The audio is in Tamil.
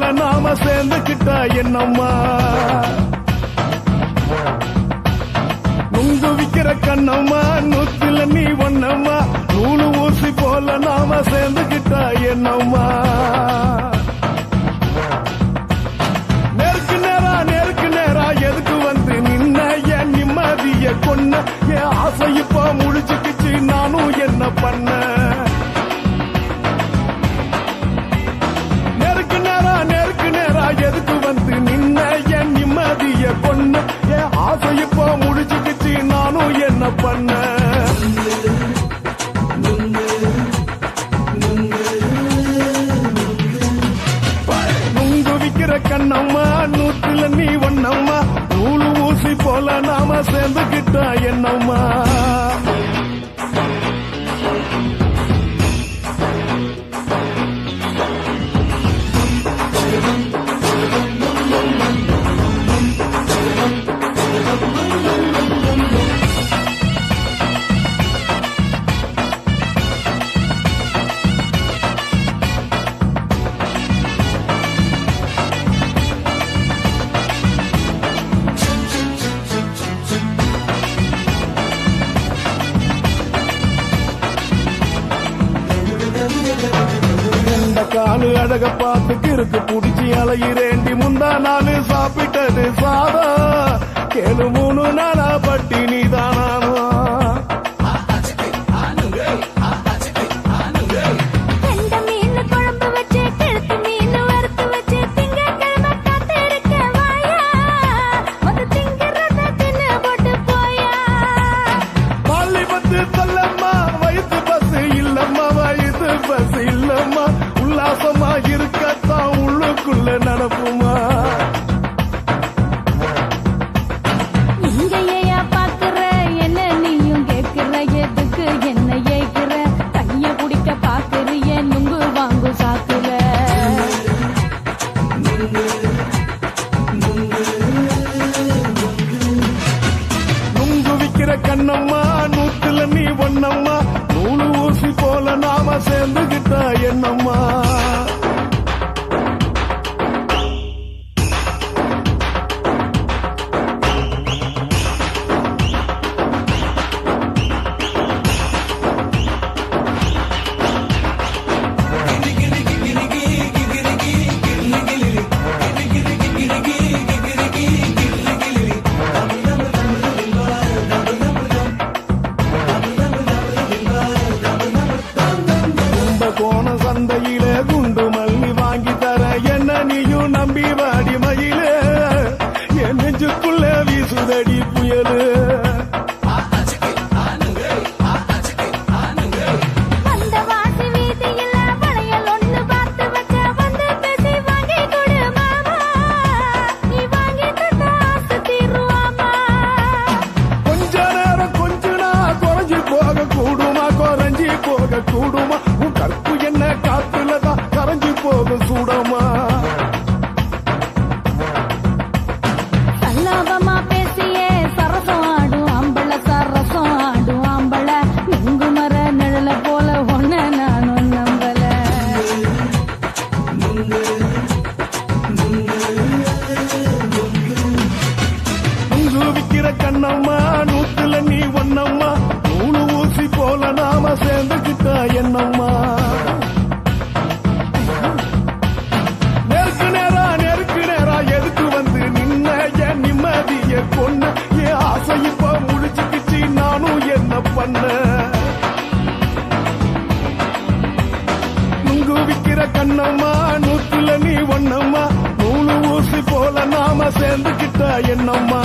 போல நாம சேர்ந்துக்கிட்டா என்னம்மா நுங்கு விக்கிற கண்ணம்மா நூத்துல நீ ஒன்னம்மா நூலு ஊசி போல நாம சேர்ந்துக்கிட்டா என்னம்மா நேருக்கு நேரா எதுக்கு வந்து நின்ன என் நிம்மதிய கொன்ன என் ஆசை இப்ப முழிச்சுக்கிச்சு நானும் என்ன பண்ண நேருக்கு நேரா எதுக்கு வந்து நின்ன என் நிம்மதிய கொன்ன என் ஆசை இப்ப முழிச்சுக்கிச்சு நானும் என்ன பண்ண நுங்கு விக்கிற கண்ணம்மா நூத்துல நீ ஒன்னம்மா நூலு ஊசி போல நாம சேர்ந்துக்கிட்டா என்னம்மா காலு அழக பார்த்து கிறுக்கு புடிச்சு அலையிறேண்டி முந்தா நாலு சாப்பிட்டது சாதா கேளு 3 நாளா பட்டினி தானானோ சொல்லம்மா வயிற்று பஸ் இல்லம்மா வயிற்று பஸ் இல்லம்மா உல்லாசமா இருக்கத்தான் உள்ளுக்குள்ள நடப்புமா இங்கேயா பாக்குற என்ன நீயும் கேட்கிற எதுக்கு என்ன ஏய்க்கிற கைய குடிக்க பாக்குறிய நுங்கு வாங்கு சாக்குற நுங்கு விக்கிற கண்ணம்மா நூத்துல நீ ஒன்னம்மா நூலு ஊசி போல நாம சேர்ந்துகிட்டா என்னம்மா கோண சந்தையில குண்டு மல்லி வாங்கி தர என்ன நீயும் நம்பி வாடி மயில என் நெஞ்சுக்குள்ள வீசுதடி புயலு கொஞ்ச நேரம் கொஞ்சனா குறைஞ்சி போக கூடுமா குறைஞ்சி போக கூடுமா கற்பு என்ன காத்துலதான் கரைஞ்சி போகும் சூடமா சல்லாபமா பேசியே சரசம் ஆடும் ஆம்பள சரசம் ஆடும் ஆம்பள நுங்கு மர நிழல போல ஒன்ன நானும் நம்பல நுங்கு விக்கிற கண்ணம்மா நூத்துல நீ ஒன்னம்மா நூலு ஊசி போல நாம சேர்ந்துக்கிட்டா என்னம்மா நேருக்கு நேரா எதுக்கு வந்து நின்ன என் நிம்மதிய கொன்ன என் ஆசை இப்ப முடிச்சுக்கிச்சு நானும் என்ன பண்ண நுங்கு விக்கிற கண்ணம்மா நூத்துல நீ ஒன்னம்மா நூலு ஊசி போல நாம சேர்ந்துக்கிட்டா என்னம்மா